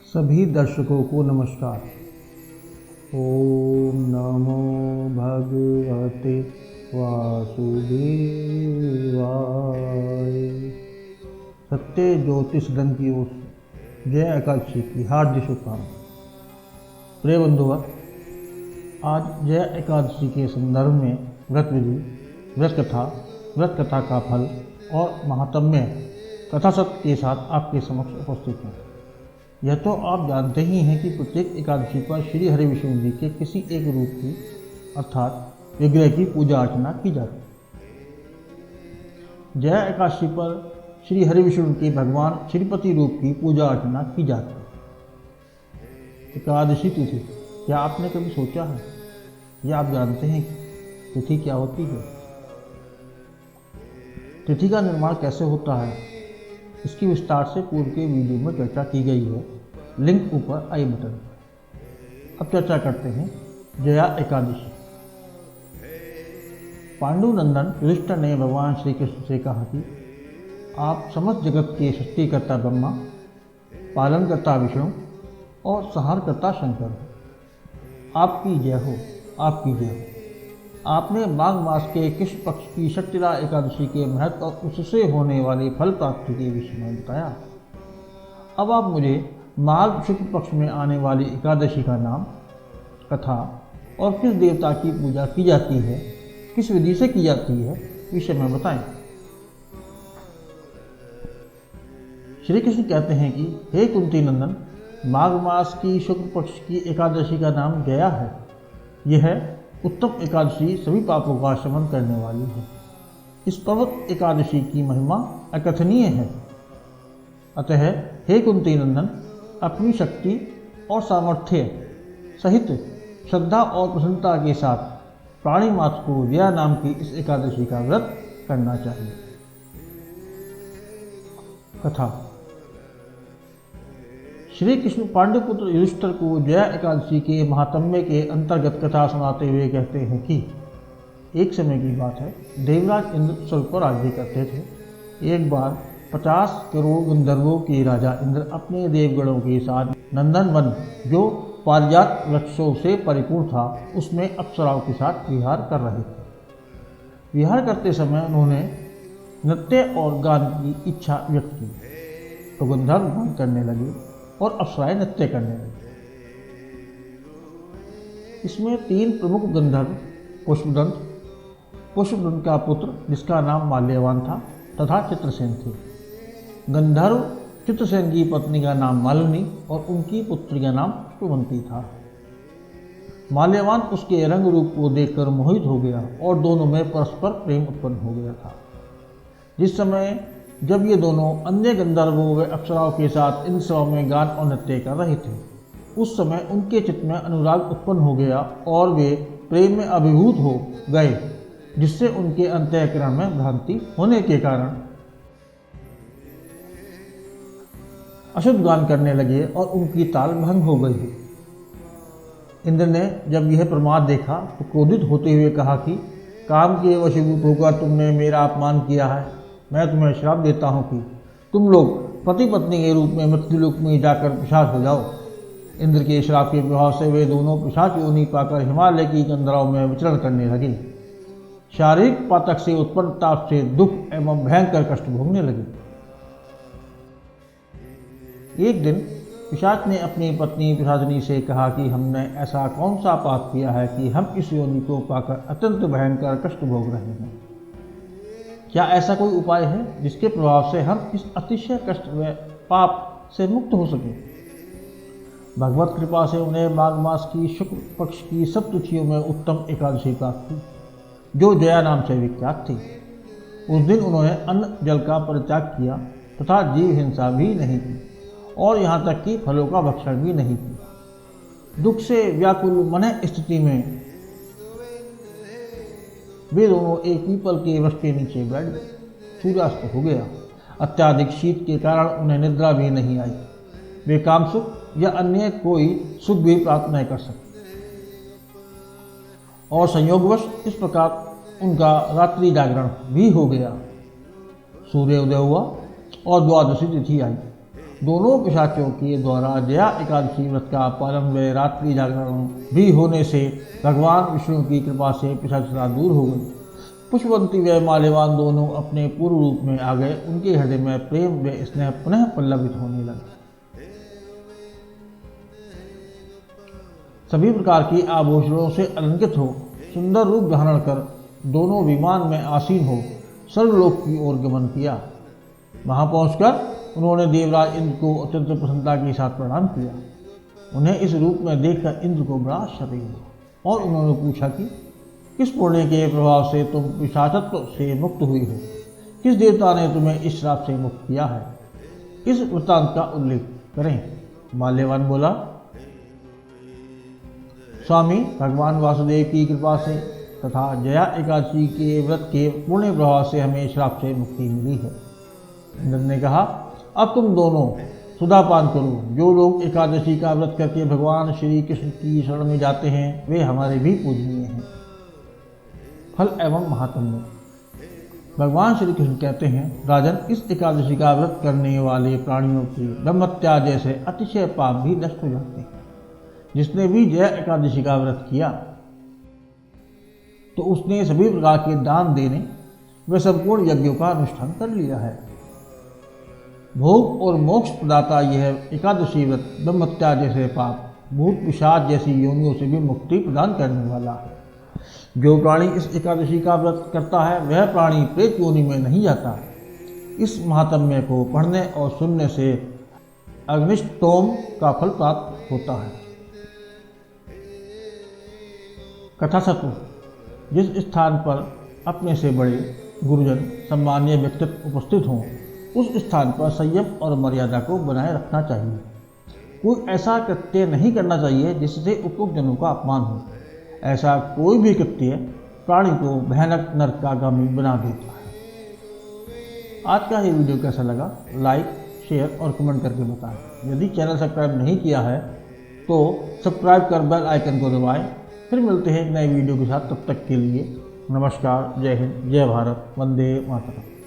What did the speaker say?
सभी दर्शकों को नमस्कार। ओम नमो भगवते वासुदेवाय। सत्य ज्योतिष दन की ओर से जय एकादशी की हार्दिक शुभकामनाएं। प्रिय बंधुओं, आज जय एकादशी के संदर्भ में व्रत विधि, व्रत कथा का फल और महात्म्य कथा सत्य के साथ आपके समक्ष उपस्थित हैं। यह तो आप जानते ही हैं कि प्रत्येक एकादशी पर श्री हरि विष्णु जी के किसी एक रूप की अर्थात विग्रह की पूजा अर्चना की जाती है। जय एकादशी पर श्री हरि विष्णु के भगवान श्रीपति रूप की पूजा अर्चना की जाती है। एकादशी तिथि, क्या आपने कभी सोचा है या आप जानते हैं कि तिथि क्या होती है? तिथि का निर्माण कैसे होता है, इसकी विस्तार से पूर्व के वीडियो में चर्चा की गई है। लिंक ऊपर आई बटन पर। अब चर्चा करते हैं जया एकादशी। पांडुनंदन युधिष्ठिर ने भगवान श्री कृष्ण से कहा कि आप समस्त जगत के सृष्टिकर्ता ब्रह्मा, पालनकर्ता विष्णु और संहारकर्ता शंकर हो। आपकी जय हो, आपकी जय हो। आपने माघ मास के कृष्ण पक्ष की शक्तिला एकादशी के महत्व और उससे होने वाली फल प्राप्ति के विषय में बताया। अब आप मुझे माघ शुक्ल पक्ष में आने वाली एकादशी का नाम, कथा और किस देवता की पूजा की जाती है, किस विधि से की जाती है, विषय में बताएं। श्री कृष्ण कहते हैं कि हे कुंती नंदन, माघ मास की शुक्ल पक्ष की एकादशी का नाम जया है। यह उत्तम एकादशी सभी पापों का शमन करने वाली है। इस पवित्र एकादशी की महिमा अकथनीय है। अतः हे कुंती नंदन, अपनी शक्ति और सामर्थ्य सहित श्रद्धा और प्रसन्नता के साथ प्राणी मात्र को जया नाम की इस एकादशी का व्रत करना चाहिए। कथा। श्री कृष्ण पांडुपुत्र युधिष्ठिर को जया एकादशी के महात्म्य के अंतर्गत कथा सुनाते हुए कहते हैं कि एक समय की बात है, देवराज इंद्र स्वर्ग पर राज्य करते थे। एक बार 50 करोड़ गंधर्वों के राजा इंद्र अपने देवगणों के साथ नंदन वन, जो पारिजात वृक्षों से परिपूर्ण था, उसमें अप्सराओं के साथ विहार कर रहे थे। विहार करते समय उन्होंने नृत्य और गान की इच्छा व्यक्त की, तो गंधर्व गान करने लगे और अप्सराएं नृत्य करने लगी। इसमें 3 प्रमुख गंधर्व पुष्पदंत का पुत्र जिसका नाम माल्यवान था तथा चित्रसेन थे। गंधर्व चित्रसेन की पत्नी का नाम मालिनी और उनकी पुत्री का नाम पुष्पवंती था। माल्यवान उसके रंग रूप को देखकर मोहित हो गया और दोनों में परस्पर प्रेम उत्पन्न हो गया था। जिस समय जब ये दोनों अन्य गंधर्वों व अप्सराओं के साथ इन सभा में गान और नृत्य कर रहे थे, उस समय उनके चित्त में अनुराग उत्पन्न हो गया और वे प्रेम में अभिभूत हो गए, जिससे उनके अंतःकरण में भ्रांति होने के कारण अशुद्ध गान करने लगे और उनकी ताल भंग हो गई। इंद्र ने जब यह प्रमाद देखा तो क्रोधित होते हुए कहा कि काम के वशीभूत होकर तुमने मेरा अपमान किया है। मैं तुम्हें श्राप देता हूँ कि तुम लोग पति पत्नी के रूप में मृत्युलोक में जाकर पिशाच हो जाओ। इंद्र के श्राप के प्रभाव से वे दोनों पिशाच योनि पाकर हिमालय की कंदराओं में विचरण करने लगे। शारीरिक पातक से उत्पन्न ताप से दुख एवं भयंकर कष्ट भोगने लगे। एक दिन पिशाच ने अपनी पत्नी पिशाचिनी से कहा कि हमने ऐसा कौन सा पाप किया है कि हम इस योनि को पाकर अत्यंत भयंकर कष्ट भोग रहे हैं? क्या ऐसा कोई उपाय है जिसके प्रभाव से हम इस अतिशय कष्ट व पाप से मुक्त हो सकें? भगवत कृपा से उन्हें माघ मास की शुक्ल पक्ष की सब तिथियों में उत्तम एकादशी प्राप्त हुई, जो जया नाम से विख्यात थी। उस दिन उन्होंने अन्न जल का परित्याग किया तथा जीव हिंसा भी नहीं की और यहाँ तक कि फलों का भक्षण भी नहीं किया। दुख से व्याकुल मन स्थिति में वे दोनों एक पीपल के वृक्ष के नीचे बैठ गए। सूर्यास्त हो गया। अत्याधिक शीत के कारण उन्हें निद्रा भी नहीं आई। वे काम सुख या अन्य कोई सुख भी प्राप्त नहीं कर सके और संयोगवश इस प्रकार उनका रात्रि जागरण भी हो गया। सूर्योदय हुआ और द्वादशी तिथि आई दोनों पिशाचों के द्वारा जया एकादशी व्रत का पालन व रात्रि जागरण भी होने से भगवान विष्णु की कृपा से पिशाचता दूर हो गई। पुष्पवंती व माल्यवान दोनों अपने पूर्व रूप में आ गए। उनके हृदय में प्रेम व स्नेह पुनः पल्लवित होने लगा। सभी प्रकार की आभूषणों से अलंकृत हो, सुंदर रूप धारण कर दोनों विमान में आसीन हो सर्वलोक की ओर गमन किया। वहां पहुंचकर उन्होंने देवराज इंद्र को अत्यंत प्रसन्नता के साथ प्रणाम किया। उन्हें इस रूप में देखकर इंद्र को बड़ा आश्चर्य हुआ और उन्होंने पूछा कि किस पुण्य के प्रभाव से तुम पिशाचत्व से मुक्त हुई हो? किस देवता ने तुम्हें इस श्राप से मुक्त किया है? इस वृत्तांत का उल्लेख करें। माल्यवान बोला, स्वामी, भगवान वासुदेव की कृपा से तथा जया एकादशी के व्रत के पुण्य प्रभाव से हमें श्राप से मुक्ति मिली है। इंद्र ने कहा, अब तुम दोनों सुधापान करो। जो लोग एकादशी का व्रत करके भगवान श्री कृष्ण की शरण में जाते हैं वे हमारे भी पूजनीय हैं। फल एवं महात्म्य। भगवान श्री कृष्ण कहते हैं, राजन, इस एकादशी का व्रत करने वाले प्राणियों के ब्रह्मत्या जैसे अतिशय पाप भी नष्ट हो जाते हैं। जिसने भी जया एकादशी का व्रत किया तो उसने सभी प्रकार के दान देने व संपूर्ण यज्ञों का अनुष्ठान कर लिया है। भोग और मोक्ष प्रदाता यह एकादशी व्रत ब्रह्मत्या जैसे पाप, भूत पिशाच जैसी योनियों से भी मुक्ति प्रदान करने वाला है। जो प्राणी इस एकादशी का व्रत करता है वह प्राणी प्रेत योनि में नहीं जाता। इस महात्म्य को पढ़ने और सुनने से अग्निष्टोम का फल प्राप्त होता है। कथा सत्व। जिस स्थान पर अपने से बड़े गुरुजन सम्मानीय व्यक्तित्व उपस्थित हों उस स्थान पर संयम और मर्यादा को बनाए रखना चाहिए। कोई ऐसा कृत्य नहीं करना चाहिए जिससे उपयुक्त जनों का अपमान हो। ऐसा कोई भी कृत्य प्राणी को भयानक नरकागामी बना देता है। आज का ये वीडियो कैसा लगा? लाइक, शेयर और कमेंट करके बताएं। यदि चैनल सब्सक्राइब नहीं किया है तो सब्सक्राइब कर बेल आइकन को दबाएं। फिर मिलते हैं एक नए वीडियो के साथ। तब तक के लिए नमस्कार, जय हिंद, जय भारत, वंदे मातरम।